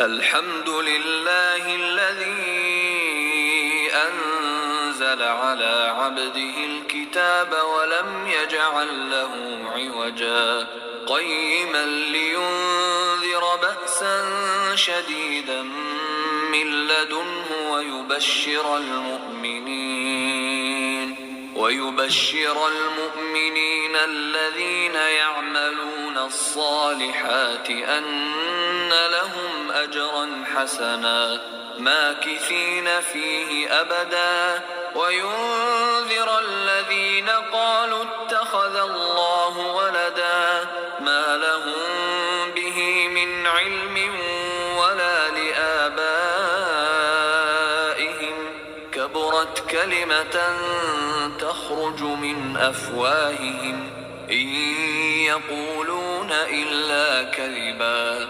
الحمد لله الذي أنزل على عبده الكتاب ولم يجعل له عوجا قيما لينذر بأسا شديدا من لدنه ويبشر المؤمنين الذين يعملون الصالحات أن لهم أجرا حسنا ماكثين فيه أبدا وينذر الذين قالوا اتخذ الله ولدا ما لهم به من علم ولا لآبائهم كبرت كلمة تخرج من أفواههم إن يقولون إلا كذبا